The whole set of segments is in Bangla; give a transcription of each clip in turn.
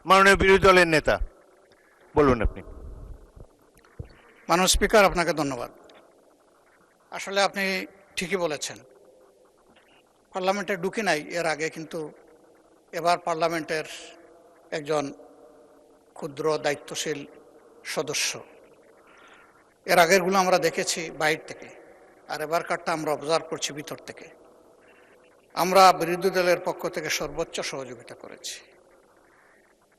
মাননীয় বিরোধী দলের নেতা বলুন আপনি। মাননীয় স্পিকার, আপনাকে ধন্যবাদ। আসলে আপনি ঠিকই বলেছেন, পার্লামেন্টে ঢুকি নাই এর আগে, কিন্তু এবার পার্লামেন্টের একজন ক্ষুদ্র দায়িত্বশীল সদস্য। এর আগেরগুলো আমরা দেখেছি বাইরে থেকে, আর এবারকারটা আমরা অবজার্ভ করছি ভিতর থেকে। আমরা বিরোধী দলের পক্ষ থেকে সর্বোচ্চ সহযোগিতা করেছি।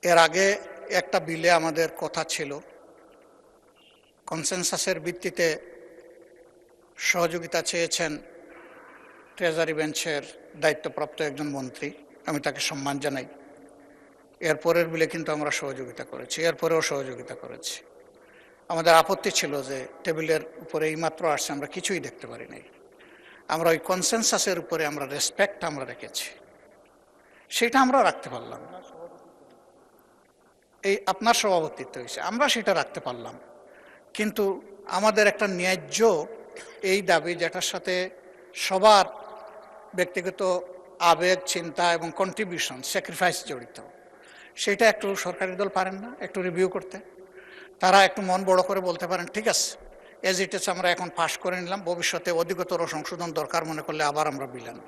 এর আগে একটা বিলে আমাদের কথা ছিল, কনসেনসাসের ভিত্তিতে সহযোগিতা চেয়েছেন ট্রেজারি বেঞ্চের দায়িত্বপ্রাপ্ত একজন মন্ত্রী, আমি তাকে সম্মান জানাই। এরপরের বিলে কিন্তু আমরা সহযোগিতা করেছি, এরপরেও সহযোগিতা করেছি। আমাদের আপত্তি ছিল যে টেবিলের উপরে এইমাত্র আসছে, আমরা কিছুই দেখতে পারি নাই। আমরা ওই কনসেনসাসের উপরে আমরা রেসপেক্ট আমরা রেখেছি, সেটা আমরা রাখতে পারলাম। এই আপনার সভাপতিত্ব হয়েছে, আমরা সেটা রাখতে পারলাম। কিন্তু আমাদের একটা ন্যায্য এই দাবি, যেটার সাথে সবার ব্যক্তিগত আবেগ, চিন্তা এবং কন্ট্রিবিউশন, স্যাক্রিফাইস জড়িত, সেটা একটু সরকারি দল পারেন না একটু রিভিউ করতে? তারা একটু মন বড় করে বলতে পারেন, ঠিক আছে, এজ ইট ইজ আমরা এখন পাশ করে নিলাম, ভবিষ্যতে অধিকতর সংশোধন দরকার মনে করলে আবার আমরা বিল আনব,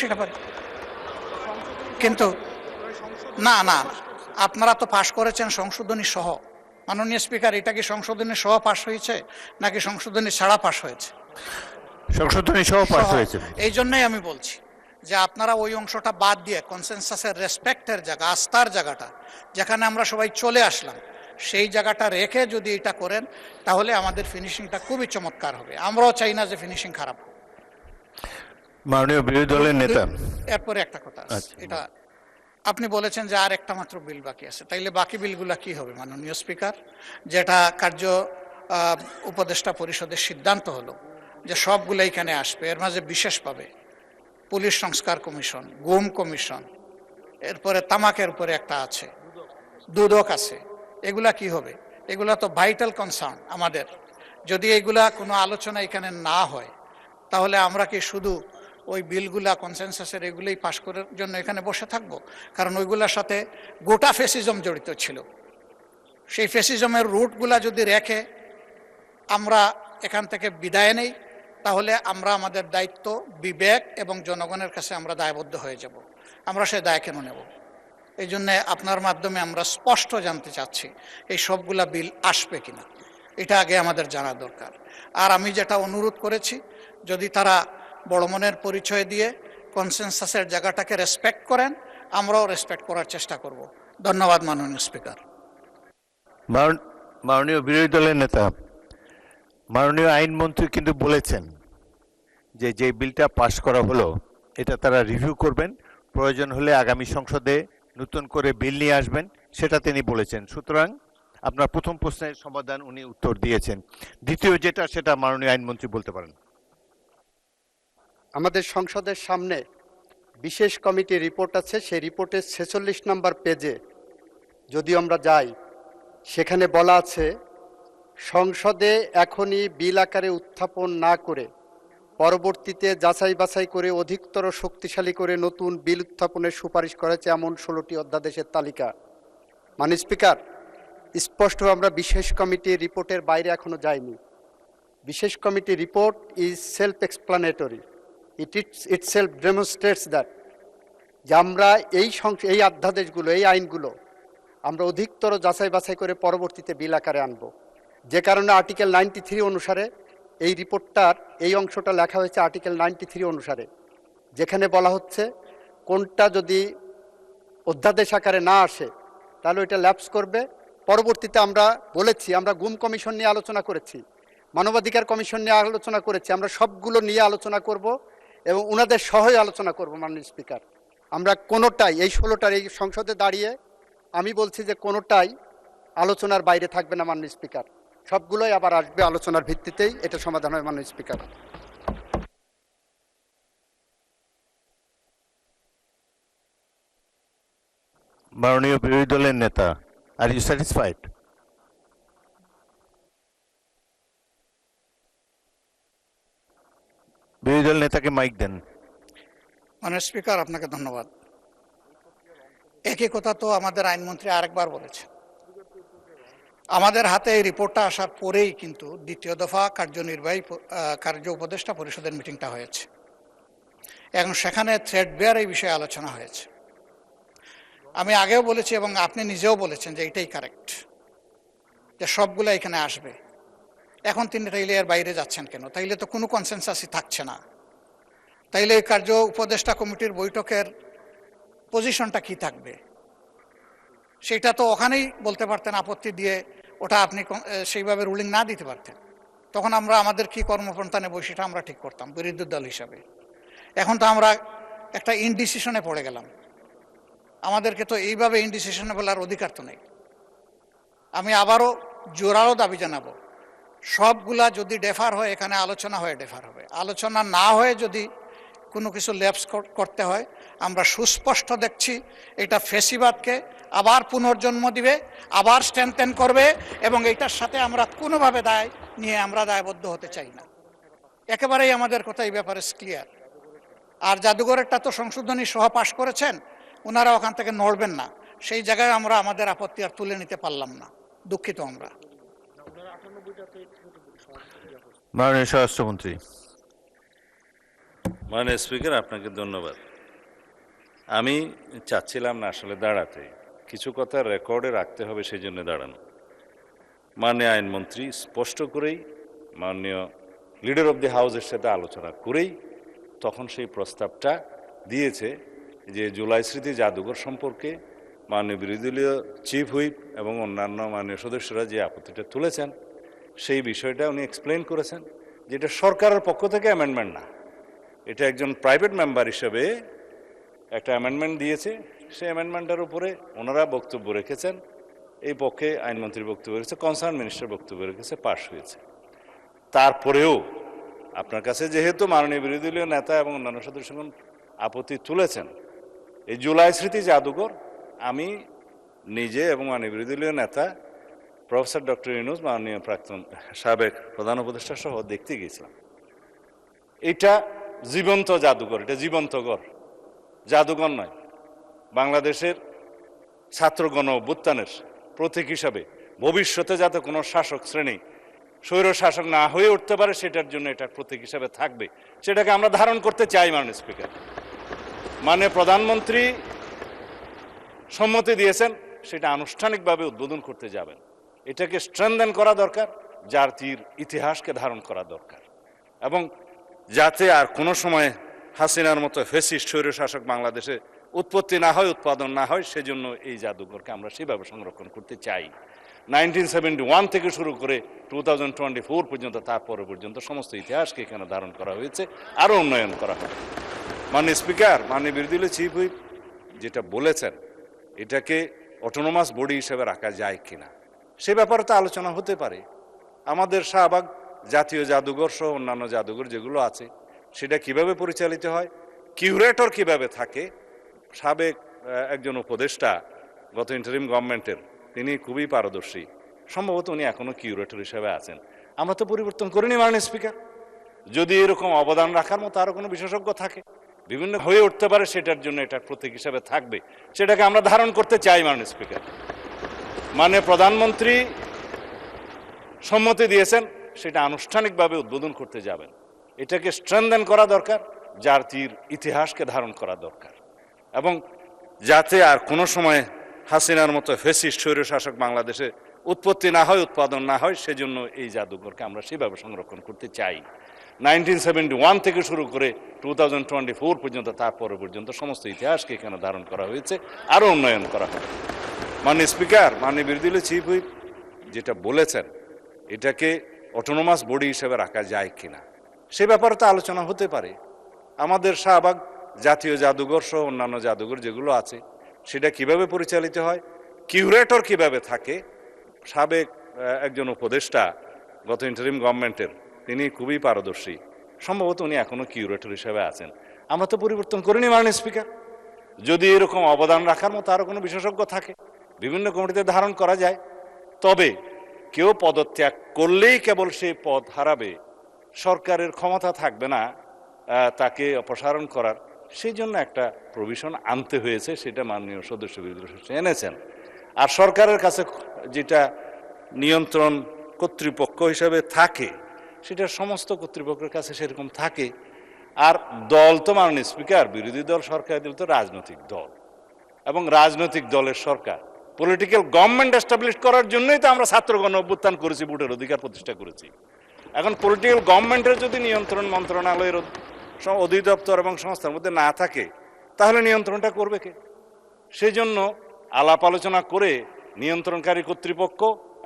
সেটা পারি। কিন্তু না না, আপনারা তো পাশ করেছেন সংশোধনী সহ। মাননীয় স্পিকার, এটা কি সংশোধনী সহ পাশ হয়েছে নাকি সংশোধনী ছাড়া পাশ হয়েছে? সংশোধনী সহ পাশ হয়েছে। এই জন্যই আমি বলছি যে আপনারা ওই অংশটা বাদ দিয়ে কনসেনসাসের রেসপেক্টের জায়গা, আস্থার জায়গাটা, যেখানে আমরা সবাই চলে আসলাম, সেই জায়গাটা রেখে যদি এটা করেন, তাহলে আমাদের ফিনিশিংটা খুবই চমৎকার হবে। আমরাও চাই না যে ফিনিশিং খারাপ হোক। মাননীয় বিরোধী দলের নেতা, এরপরে একটা কথা আছে, এটা আপনি বলেছেন যে আর একটা মাত্র বিল বাকি আছে, তাইলে বাকি বিলগুলা কি হবে মাননীয় স্পিকার? যেটা কার্য উপদেষ্টা পরিষদের সিদ্ধান্ত হলো যে সবগুলো এখানে আসবে, এর মাঝে বিশেষ পাবে পুলিশ সংস্কার কমিশন, গুম কমিশন, এরপরে তামাকের উপরে একটা আছে, দুদক আছে। এগুলা কি হবে? এগুলা তো ভাইটাল কনসার্ন আমাদের। যদি এগুলা কোনো আলোচনা এখানে না হয়, তাহলে আমরা কি শুধু ওই বিলগুলা কনসেনসাসের এগুলোই পাশ করার জন্য এখানে বসে থাকবো? কারণ ওইগুলোর সাথে গোটা ফ্যাসিজম জড়িত ছিল। সেই ফ্যাসিজমের রুটগুলা যদি রেখে আমরা এখান থেকে বিদায় নেই, তাহলে আমরা আমাদের দায়িত্ব, বিবেক এবং জনগণের কাছে আমরা দায়বদ্ধ হয়ে যাব। আমরা সে দায় কেন নেব? এই জন্যে আপনার মাধ্যমে আমরা স্পষ্ট জানতে চাচ্ছি এই সবগুলা বিল আসবে কিনা, এটা আগে আমাদের জানা দরকার। আর আমি যেটা অনুরোধ করেছি, যদি তারা বড় মনের পরিচয় দিয়ে কনসেনসাসের জায়গাটাকে রেসপেক্ট করেন, আমরাও রেসপেক্ট করার চেষ্টা করব। ধন্যবাদ মাননীয় স্পিকার। মাননীয় বিরোধী দলের নেতা, মাননীয় আইনমন্ত্রী কিন্তু বলেছেন যে যে বিলটা পাশ করা হলো এটা তারা রিভিউ করবেন, প্রয়োজন হলে আগামী সংসদে নতুন করে বিল নিয়ে আসবেন, সেটা তিনি বলেছেন। সুতরাং আপনার প্রথম প্রশ্নের সমাধান উনি উত্তর দিয়েছেন। দ্বিতীয় যেটা, সেটা মাননীয় আইনমন্ত্রী বলতে পারেন। আমাদের সংসদের সামনে বিশেষ কমিটি রিপোর্ট আছে, সেই রিপোর্টের 46 নম্বর পেজে যদি আমরা যাই, সেখানে বলা আছে সংসদে এখনই বিল আকারে উত্থাপন না করে পরবর্তীতে যাচাই বাছাই করে অধিকতর শক্তিশালী করে নতুন বিল উত্থাপনের সুপারিশ করেছে এমন 16টি অধ্যাদেশের তালিকা। মাননীয় স্পিকার, স্পষ্ট আমরা বিশেষ কমিটির রিপোর্টের বাইরে এখনো যাইনি। বিশেষ কমিটির report is self explanatory. It self demonstrates that যে আমরা এই অধ্যাদেশগুলো, এই আইনগুলো আমরা অধিকতর যাচাই বাছাই করে পরবর্তীতে বিল আকারে আনব। যে কারণে আর্টিকেল 93 অনুসারে এই রিপোর্টটার এই অংশটা লেখা হয়েছে আর্টিকেল 93 অনুসারে, যেখানে বলা হচ্ছে কোনটা যদি অধ্যাদেশ আকারে না আসে তাহলে ওইটা ল্যাপস করবে। পরবর্তীতে আমরা বলেছি, আমরা গুম কমিশন নিয়ে আলোচনা করেছি, মানবাধিকার কমিশন নিয়ে আলোচনা করেছি, আমরা সবগুলো নিয়ে আলোচনা করব এবং ওনাদের সহই আলোচনা করব। মাননীয় স্পিকার, আমরা কোনোটাই এই 16টার এই সংসদে দাঁড়িয়ে আমি বলছি যে কোনোটাই আলোচনার বাইরে থাকবে না মাননীয় স্পিকার, সবগুলোই আবার আসবে আলোচনার ভিত্তিতেই এটা সমাধান হয় মাননীয় স্পিকার। মাননীয় বিরোধী দলের নেতা, আর ইউ স্যাটিসফাইড? বিরোধী দল নেতাকে মাইক দেন। মাননীয় স্পিকার, আপনাকে ধন্যবাদ। একই কথা তো আমাদের আইনমন্ত্রী আরেকবার বলেছেন। আমাদের হাতে এই রিপোর্টটা আসার পরেই কিন্তু দ্বিতীয় দফা কার্য উপদেষ্টা পরিষদের মিটিংটা হয়েছে এবং সেখানে থ্রেড বেয়ার এই বিষয়ে আলোচনা হয়েছে। আমি আগেও বলেছি এবং আপনি নিজেও বলেছেন যে এটাই কারেক্ট, যে সবগুলো এখানে আসবে। এখন তিনি তাইলে এর বাইরে যাচ্ছেন কেন? তাইলে তো কোনো কনসেনসাসই থাকছে না। তাইলে এই কার্য উপদেষ্টা কমিটির বৈঠকের পজিশনটা কি থাকবে? সেটা তো ওখানেই বলতে পারতেন, আপত্তি দিয়ে ওটা আপনি সেইভাবে রুলিং না দিতে পারতেন। তখন আমরা আমাদের কি কর্মপন্থা নেব সেটা আমরা ঠিক করতাম বিরোধী দল হিসাবে। এখন তো আমরা একটা ইনডিসিশনে পড়ে গেলাম। আমাদেরকে তো এইভাবে ইনডিসিশনে বলার অধিকার তো নেই। আমি আবারও জোরালো দাবি জানাবো, সবগুলা যদি ডেফার হয় এখানে আলোচনা হয়ে ডেফার হবে। আলোচনা না হয়ে যদি কোনো কিছু ল্যাপস করতে হয়, আমরা সুস্পষ্ট দেখছি এটা ফেসিবাদকে আবার পুনর্জন্ম দিবে, আবার স্ট্রেংথেন করবে এবং এইটার সাথে আমরা কোনোভাবে দায় নিয়ে আমরা দায়বদ্ধ হতে চাই না। একেবারেই আমাদের কথা এই ব্যাপারে ক্লিয়ার। আর জাদুঘরেরটা তো সংশোধনী সহ পাশ করেছেন, ওনারা ওখান থেকে নড়বেন না। সেই জায়গায় আমরা আমাদের আপত্তি আর তুলে নিতে পারলাম না, দুঃখিত আমরা। মাননীয় স্বরাষ্ট্রমন্ত্রী। মাননীয় স্পিকার, আপনাকে ধন্যবাদ। আমি চাচ্ছিলাম না আসলে দাঁড়াতে, কিছু কথা রেকর্ডে রাখতে হবে সেই জন্য দাঁড়ানো। মাননীয় আইনমন্ত্রী স্পষ্ট করেই মাননীয় লিডার অব দি হাউসের সাথে আলোচনা করেই তখন সেই প্রস্তাবটা দিয়েছে যে জুলাই স্মৃতি জাদুঘর সম্পর্কে মাননীয় বিরোধী দলীয় চিফ হুইপ এবং অন্যান্য মাননীয় সদস্যরা যে আপত্তিটা তুলেছেন সেই বিষয়টা উনি এক্সপ্লেন করেছেন, যেটা সরকারের পক্ষ থেকে অ্যামেন্ডমেন্ট না, এটা একজন প্রাইভেট মেম্বার হিসেবে একটা অ্যামেন্ডমেন্ট দিয়েছে। সেই অ্যামেন্ডমেন্টের উপরে ওনারা বক্তব্য রেখেছেন, এই পক্ষে আইনমন্ত্রীর বক্তব্য রেখেছে, কনসার্ন মিনিস্টার বক্তব্য রেখেছে, পাশ হয়েছে। তারপরেও আপনার কাছে যেহেতু মাননীয় বিরোধী দলীয় নেতা এবং অন্যান্য সদস্যগণ আপত্তি তুলেছেন, এই জুলাই স্মৃতি জাদুঘর আমি নিজে এবং মাননীয় বিরোধী দলীয় নেতা প্রফেসর ডক্টর ইউনূস, মাননীয় প্রাক্তন সাবেক প্রধান উপদেষ্টা সহ দেখতে গিয়েছিলাম। এটা জীবন্ত জাদুঘর, এটা জীবন্ত ঘর, জাদুঘর নয়। বাংলাদেশের ছাত্রগণ অভ্যুত্থানের প্রতীক হিসাবে ভবিষ্যতে যাতে কোনো শাসক শ্রেণী স্বৈর শাসক না হয়ে উঠতে পারে সেটার জন্য এটা প্রতীক হিসাবে থাকবে, সেটাকে আমরা ধারণ করতে চাই। মাননীয় স্পিকার, মাননীয় প্রধানমন্ত্রী সম্মতি দিয়েছেন, সেটা আনুষ্ঠানিকভাবে উদ্বোধন করতে যাবেন। এটাকে স্ট্রেংথেন করা দরকার, জাতির ইতিহাসকে ধারণ করা দরকার, এবং যাতে আর কোনো সময় হাসিনার মতো ফ্যাসিস্ট স্বৈরশাসক বাংলাদেশে উৎপত্তি না হয়, উৎপাদন না হয়, সেজন্য এই জাদুঘরকে আমরা সেভাবে সংরক্ষণ করতে চাই। 1971 থেকে শুরু করে 2024 পর্যন্ত, তারপরে পর্যন্ত সমস্ত ইতিহাসকে এখানে ধারণ করা হয়েছে, আরও উন্নয়ন করা হয়। মাননীয় স্পিকার, মাননীয় বিরোধী দলীয় চিফ হুইপ যেটা বলেছেন, এটাকে অটোনোমাস বডি হিসেবে রাখা যায় কিনা সে ব্যাপারে তো আলোচনা হতে পারে। আমাদের শাহবাগ জাতীয় জাদুঘর সহ অন্যান্য জাদুঘর যেগুলো আছে সেটা কিভাবে পরিচালিত হয়, কিউরেটর কিভাবে থাকে। সাবেক একজন উপদেষ্টা গত ইন্টারিম গভর্নমেন্টের, তিনি খুবই পারদর্শী, সম্ভবত উনি এখনো কিউরেটর হিসেবে আছেন। আমরা তো পরিবর্তন করিনি মাননীয় স্পিকার। যদি এরকম অবদান রাখার মতো আরো কোনো বিশেষজ্ঞ থাকে, বিভিন্ন হয়ে উঠতে পারে, সেটার জন্য এটা প্রতীক হিসেবে থাকবে, সেটাকে আমরা ধারণ করতে চাই। মাননীয় স্পিকার, মাননীয় প্রধানমন্ত্রী সম্মতি দিয়েছেন, সেটা আনুষ্ঠানিকভাবে উদ্বোধন করতে যাবেন। এটাকে স্ট্রেংথেন করা দরকার, জাতির ইতিহাসকে ধারণ করা দরকার, এবং যাতে আর কোনো সময় হাসিনার মতো ফ্যাসিস্ট স্বৈরশাসক বাংলাদেশে উৎপত্তি না হয়, উৎপাদন না হয়, সেজন্য এই জাদুঘরকে আমরা সেভাবে সংরক্ষণ করতে চাই। 1971 থেকে শুরু করে 2024 পর্যন্ত, তারপরে পর্যন্ত সমস্ত ইতিহাসকে এখানে ধারণ করা হয়েছে, আরও উন্নয়ন করা হয়। মাননীয় স্পিকার, মাননীয় বিরোধী দলীয় চিফ হুইপ যেটা বলেছেন, এটাকে অটোনোমাস বডি হিসেবে রাখা যায় কিনা সে ব্যাপারে তো আলোচনা হতে পারে। আমাদের শাহবাগ জাতীয় জাদুঘর সহ অন্যান্য জাদুঘর যেগুলো আছে সেটা কিভাবে পরিচালিত হয়, কিউরেটর কিভাবে থাকে। সাবেক একজন উপদেষ্টা গত ইন্টারিম গভর্নমেন্টের, তিনি খুবই পারদর্শী, সম্ভবত উনি এখনো কিউরেটর হিসেবে আছেন। আমরা তো পরিবর্তন করিনি মাননীয় স্পিকার। যদি এরকম অবদান রাখার মতো আরো কোনো বিশেষজ্ঞ থাকে, বিভিন্ন কমিটিতে ধারণ করা যায়। তবে কেউ পদত্যাগ করলেই কেবল সেই পদ হারাবে, সরকারের ক্ষমতা থাকবে না তাকে অপসারণ করার, সেই জন্য একটা প্রভিশন আনতে হয়েছে, সেটা মাননীয় সদস্য বিরোধী এনেছেন। আর সরকারের কাছে যেটা নিয়ন্ত্রণ কর্তৃপক্ষ হিসাবে থাকে, সেটা সমস্ত কর্তৃপক্ষের কাছে সেরকম থাকে। আর দল তো মাননীয় স্পিকার, বিরোধী দল সরকারি দল তো রাজনৈতিক দল, এবং রাজনৈতিক দলের সরকার পলিটিক্যাল গভর্নমেন্ট এস্টাবলিশ করার জন্যই তো আমরা ছাত্রগণ অভ্যুত্থান করেছি, ভোটের অধিকার প্রতিষ্ঠা করেছি। এখন পলিটিক্যাল গভর্নমেন্টের যদি নিয়ন্ত্রণ মন্ত্রণালয়ের অধিদপ্তর এবং সংস্থার মধ্যে না থাকে, তাহলে নিয়ন্ত্রণটা করবে কে? সেই জন্য আলাপ আলোচনা করে নিয়ন্ত্রণকারী কর্তৃপক্ষ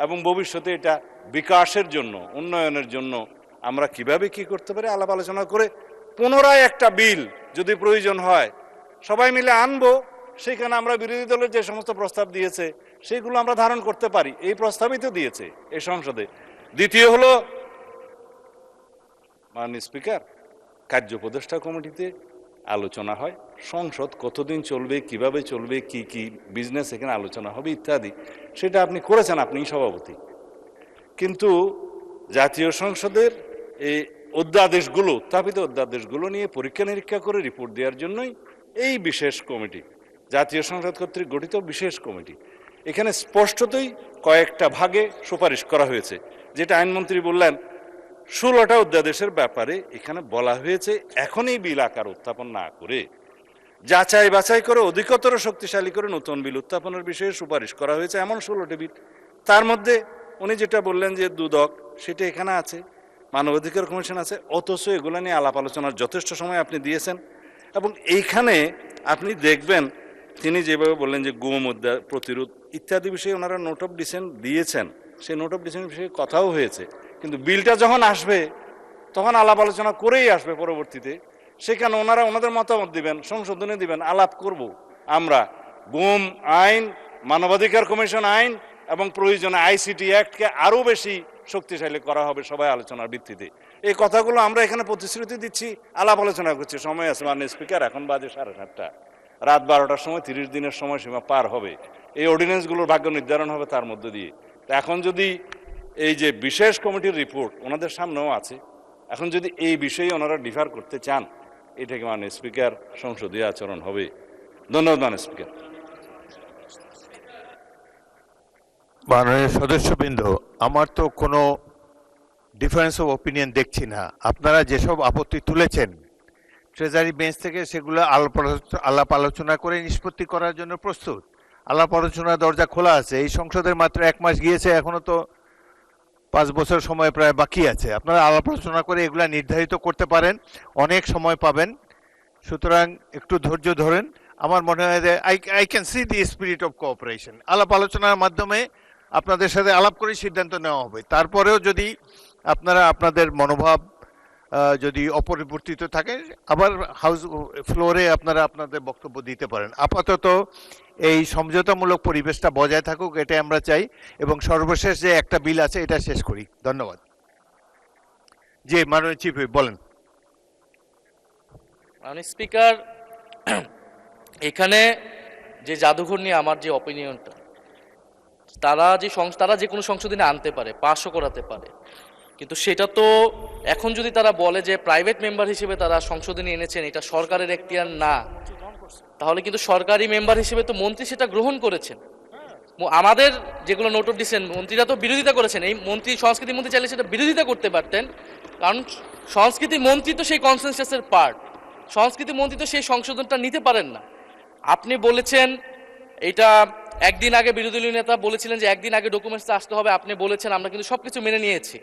এবং ভবিষ্যতে এটা বিকাশের জন্য, উন্নয়নের জন্য আমরা কিভাবে কি করতে পারি আলাপ আলোচনা করে পুনরায় একটা বিল যদি প্রয়োজন হয় সবাই মিলে আনবো। সেখানে আমরা বিরোধী দলের যে সমস্ত প্রস্তাব দিয়েছে সেগুলো আমরা ধারণ করতে পারি, এই প্রস্তাবই তো দিয়েছে এই সংসদে। দ্বিতীয় হলো, মাননীয় স্পিকার, কার্য উপদেষ্টা কমিটিতে আলোচনা হয়, সংসদ কতদিন চলবে, কিভাবে চলবে, কি কি বিজনেস এখানে আলোচনা হবে ইত্যাদি, সেটা আপনি করেছেন, আপনি সভাপতি। কিন্তু জাতীয় সংসদের এই অধ্যাদেশগুলো, উত্থাপিত অধ্যাদেশগুলো নিয়ে পরীক্ষা নিরীক্ষা করে রিপোর্ট দেওয়ার জন্যই এই বিশেষ কমিটি, জাতীয় সংসদ কর্তৃক গঠিত বিশেষ কমিটি। এখানে স্পষ্টতই কয়েকটা ভাগে সুপারিশ করা হয়েছে, যেটা আইনমন্ত্রী বললেন 16টা অধ্যাদেশের ব্যাপারে এখানে বলা হয়েছে এখনই বিল আকার উত্থাপন না করে যাচাই বাছাই করে অধিকতর শক্তিশালী করে নতুন বিল উত্থাপনের বিষয়ে সুপারিশ করা হয়েছে, এমন 16টি বিল। তার মধ্যে উনি যেটা বললেন যে দুদক, সেটা এখানে আছে, মানবাধিকার কমিশন আছে, অথচ এগুলো নিয়ে আলাপ আলোচনার যথেষ্ট সময় আপনি দিয়েছেন। এবং এইখানে আপনি দেখবেন তিনি যেভাবে বললেন যে গুম প্রতিরোধ ইত্যাদি বিষয়ে ওনারা নোট অফ ডিসেন্ট দিয়েছেন, সেই নোট অফ ডিসেন্ট বিষয়ে কথাও হয়েছে। কিন্তু বিলটা যখন আসবে তখন আলাপ আলোচনা করেই আসবে পরবর্তীতে, সেখানে ওনারা ওনাদের মতামত দিবেন, সংশোধনী দিবেন, আলাপ করব আমরা। গুম আইন, মানবাধিকার কমিশন আইন এবং প্রয়োজনে আইসিটি অ্যাক্টকে আরও বেশি শক্তিশালী করা হবে সবাই আলোচনার ভিত্তিতে। এই কথাগুলো আমরা এখানে প্রতিশ্রুতি দিচ্ছি, আলাপ আলোচনা করছি। সময় আছে মাননীয় স্পিকার, এখন বাজে 7:30, রাত 12টার সময় 30 দিনের সময়সীমা পার হবে, এই অর্ডিন্যান্সগুলোর ভাগ্য নির্ধারণ হবে তার মধ্য দিয়ে। এখন যদি এই যে বিশেষ কমিটির রিপোর্ট ওনাদের সামনেও আছে, এখন যদি এই বিষয়ে ওনারা ডিফার করতে চান, এটাকে মাননীয় স্পিকার সংসদীয় আচরণ হবে। ধন্যবাদ মাননীয় স্পিকার। মাননীয় সদস্যবৃন্দ, আমার তো কোনো ডিফারেন্স অফ ওপিনিয়ন দেখছি না। আপনারা যেসব আপত্তি তুলেছেন ট্রেজারি বেঞ্চ থেকে সেগুলো আলাপ আলোচনা করে নিষ্পত্তি করার জন্য প্রস্তুত। আলাপ আলোচনার দরজা খোলা আছে। এই সংসদের মাত্র 1 মাস গিয়েছে, এখনো তো 5 বছর সময় প্রায় বাকি আছে। আপনারা আলাপ আলোচনা করে এগুলা নির্ধারিত করতে পারেন, অনেক সময় পাবেন। সুতরাং একটু ধৈর্য ধরেন। আমার মনে হয় যে I can see the spirit of cooperation. আলাপ আলোচনার মাধ্যমে আপনাদের সাথে আলাপ করে সিদ্ধান্ত নেওয়া হবে। তারপরেও যদি আপনারা আপনাদের মনোভাব যদি অপরিবর্তিত থাকে, আবার হাউস ফ্লোরে আপনারা আপনাদের বক্তব্য দিতে পারেন। আপাতত এই সমঝোতামূলক পরিবেশটা বজায় থাকুক, এটাই আমরা চাই। এবং সর্বশেষ যে একটা বিল আছে এটা শেষ করি। ধন্যবাদ। জি, মাননীয় চিফ হুইপ বলেন। মাননীয় স্পিকার, এখানে যে জাদুঘর নিয়ে আমার যে অপিনিয়নটা, তারা যে কোনো সংশোধনী আনতে পারে, পাশও করাতে পারে, কিন্তু সেটা তো এখন যদি তারা বলে যে প্রাইভেট মেম্বার হিসেবে তারা সংশোধনী এনেছেন, এটা সরকারের এখতিয়ার না, তাহলে কিন্তু সরকারি মেম্বার হিসেবে তো মন্ত্রী সেটা গ্রহণ করেছেন। আমাদের যেগুলো নোট অফ ডিসেন্ট, মন্ত্রীরা তো বিরোধিতা করেছেন। এই মন্ত্রী, সংস্কৃতি মন্ত্রী চাইলে সেটা বিরোধিতা করতে পারতেন, কারণ সংস্কৃতি মন্ত্রী তো সেই কনসেনসাসের পার্ট। সংস্কৃতি মন্ত্রী তো সেই সংশোধনটা নিতে পারেন না। আপনি বলেছেন এটা একদিন আগে, বিরোধী দলীয় নেতা বলেছিলেন যে একদিন আগে ডকুমেন্টস আসতে হবে, আপনি বলেছেন, আমরা কিন্তু সবকিছু মেনে নিয়েছি।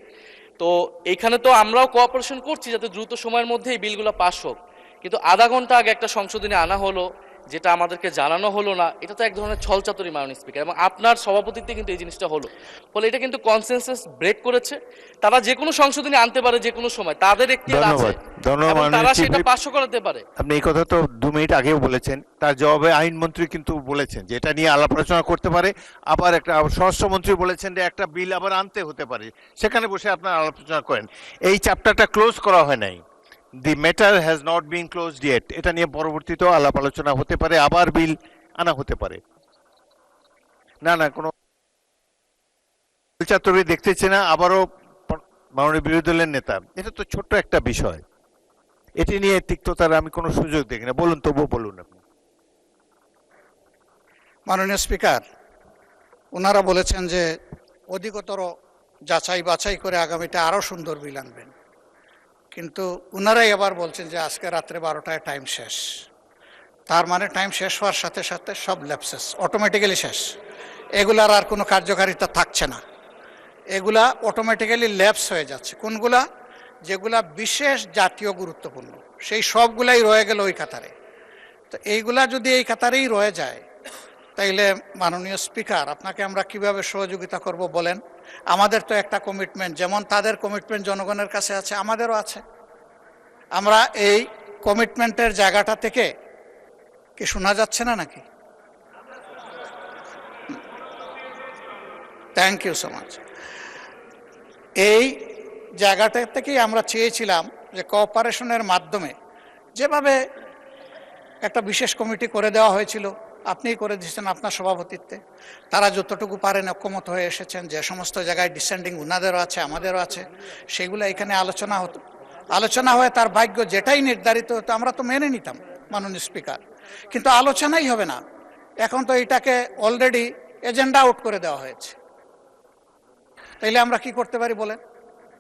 তো এইখানে তো আমরাও কোঅপারেশন করছি যাতে দ্রুত সময়ের মধ্যে এই বিলগুলো পাস হোক, কিন্তু আধা ঘন্টা আগে একটা সংশোধনী আনা হলো যেটা আমাদেরকে জানানো হলো না, এটা তো এক ধরনের ছলচাতুরি মাননীয় স্পিকার। এবং আপনার সভাপতিত্বে কিন্তু এই জিনিসটা হলো, ফলে এটা কিন্তু কনসেনসাস ব্রেক করেছে। তারা যে কোনো সংশোধনী আনতে পারে যে কোনো সময়, তাদের এখতিয়ার আছে, এবং তারা সেটা পাসও করাতে পারে। আপনি এই কথা তো 2 মিনিট আগেও বলেছেন। তার জবাবে আইনমন্ত্রী কিন্তু বলেছেন যে এটা নিয়ে আলাপ আলোচনা করতে পারে। আবার একটা স্বরাষ্ট্রমন্ত্রী বলেছেন যে একটা বিল আবার আনতে হতে পারে, সেখানে বসে আপনারা আলোচনা করেন। এই চ্যাপ্টারটা ক্লোজ করা হয় নাই। The matter has not been closed yet. এটা নিয়ে পরবর্তীতেও আলাপ আলোচনা হতে পারে, আবার বিল আনা হতে পারে। না কোনো চাতুরি দেখতেছি না। আবারও মাননীয় বিরোধী দলের নেতা, এটা তো ছোট্ট একটা বিষয়, এটি নিয়ে তিক্ততার আমি কোনো সুযোগ দেখি না। বলুন, তবুও বলুন আপনি। মাননীয় স্পিকার, ওনারা বলেছেন যে অধিকতর যাচাই বাছাই করে আগামীতে আরও সুন্দর বিল আনবেন, কিন্তু ওনারাই আবার বলছেন যে আজকে রাত্রে 12টায় টাইম শেষ। তার মানে টাইম শেষ হওয়ার সাথে সাথে সব ল্যাপসেস অটোমেটিক্যালি শেষ, এগুলার আর কোনো কার্যকারিতা থাকছে না, এগুলা অটোমেটিক্যালি ল্যাপস হয়ে যাচ্ছে। কোনগুলা? যেগুলা বিশেষ জাতীয় গুরুত্বপূর্ণ, সেই সবগুলাই রয়ে গেল ওই কাতারে। তো এইগুলা যদি এই কাতারেই রয়ে যায়, তাইলে মাননীয় স্পিকার, আপনাকে আমরা কিভাবে সহযোগিতা করব বলেন? আমাদের তো একটা কমিটমেন্ট, যেমন তাদের কমিটমেন্ট জনগণের কাছে আছে, আমাদেরও আছে। আমরা এই কমিটমেন্টের জায়গাটা থেকে কি শোনা যাচ্ছে না নাকি? Thank you so much. এই জায়গাটা থেকেই আমরা চেয়েছিলাম যে কোঅপারেশনের মাধ্যমে, যেভাবে একটা বিশেষ কমিটি করে দেওয়া হয়েছিল, আপনিই করে দিয়েছেন আপনার সভাপতিত্বে, তারা যতটুকু পারেন ঐক্যমত হয়ে এসেছেন, যে সমস্ত জায়গায় ডিসেন্ডিং উনাদেরও আছে আমাদেরও আছে, সেগুলো এখানে আলোচনা হতো, আলোচনা হয়ে তার ভাগ্য যেটাই নির্ধারিত হতো আমরা তো মেনে নিতাম মাননীয় স্পিকার। কিন্তু আলোচনাই হবে না, এখন তো এটাকে অলরেডি এজেন্ডা আউট করে দেওয়া হয়েছে। তাইলে আমরা কি করতে পারি বলেন?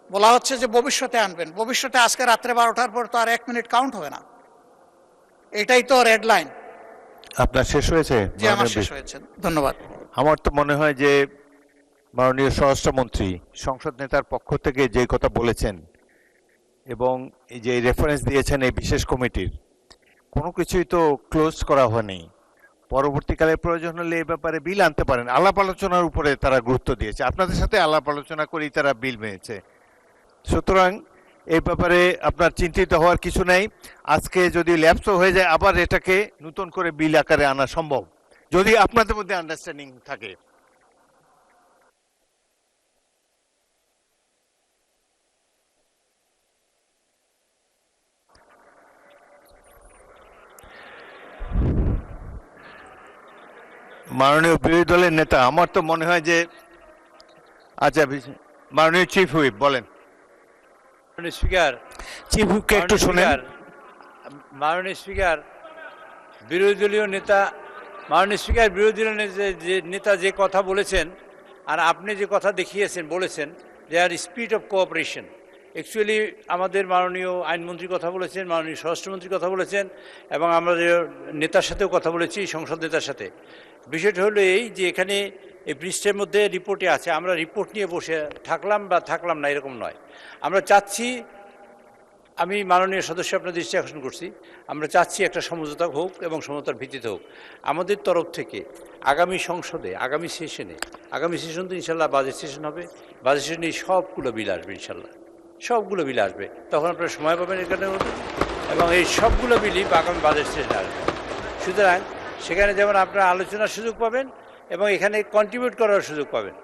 বলা হচ্ছে যে ভবিষ্যতে আনবেন, ভবিষ্যতে আজকে রাত্রে 12টার পর তো আর 1 মিনিট কাউন্ট হবে না, এটাই তো রেড লাইন। আপনার শেষ হয়েছে? যে আমার শেষ হয়েছে, ধন্যবাদ। আমার তো মনে হয় যে মাননীয় স্বরাষ্ট্রমন্ত্রী সংসদ নেতার পক্ষ থেকে যে কথা বলেছেন এবং এই যে রেফারেন্স দিয়েছেন এই বিশেষ কমিটির, কোনো কিছুই তো ক্লোজ করা হয়নি। পরবর্তীকালে প্রয়োজন হলে এই ব্যাপারে বিল আনতে পারেন। আলাপ আলোচনার উপরে তারা গুরুত্ব দিয়েছে, আপনাদের সাথে আলাপ আলোচনা করেই তারা বিল মেনেছে। সুতরাং এই ব্যাপারে আপনার চিন্তিত হওয়ার কিছু নেই। আজকে যদি ল্যাপসও হয়ে যায়, আবার এটাকে নতুন করে বিল আকারে আনা সম্ভব, যদি আপনাদের মধ্যে আন্ডারস্ট্যান্ডিং থাকে। মাননীয় বিরোধী দলের নেতা, আমার তো মনে হয় যে, আচ্ছা মাননীয় চিফ হুইপ বলেন। মাননীয় স্পিকার, চিফ হুইপকে একটু শুনেন। মাননীয় স্পিকার, বিরোধী দলীয় নেতা, মাননীয় স্পিকার, বিরোধী দলীয় নেতা যে কথা বলেছেন আর আপনি যে কথা দেখিয়েছেন বলেছেন যে আর স্পিরিট অফ কোঅপারেশন, অ্যাকচুয়ালি আমাদের মাননীয় আইনমন্ত্রী কথা বলেছেন, মাননীয় স্বরাষ্ট্রমন্ত্রী কথা বলেছেন, এবং আমাদের নেতার সাথেও কথা বলেছি, সংসদ নেতার সাথে। বিষয়টা হলো এই যে এখানে এই পৃষ্ঠের মধ্যে রিপোর্টে আছে, আমরা রিপোর্ট নিয়ে বসে থাকলাম বা থাকলাম না এরকম নয়। আমরা চাচ্ছি, আমি মাননীয় সদস্য আপনার দৃষ্টি আকর্ষণ করছি, আমরা চাচ্ছি একটা সমঝোতা হোক এবং সমঝোতার ভিত্তিতে হোক। আমাদের তরফ থেকে আগামী সংসদে, আগামী সেশন তো ইনশাল্লাহ বাজেট সেশন হবে, বাজেট সেশনে সবগুলো বিল আসবে, ইনশাল্লাহ সবগুলো বিল আসবে, তখন আপনারা সময় পাবেন এখানে, এবং এই সবগুলো বিলই আগামী বাজেট সেশনে আসবে। সুতরাং সেখানে যেমন আপনারা আলোচনার সুযোগ পাবেন এবং এখানে কন্ট্রিবিউট করার সুযোগ পাবেন।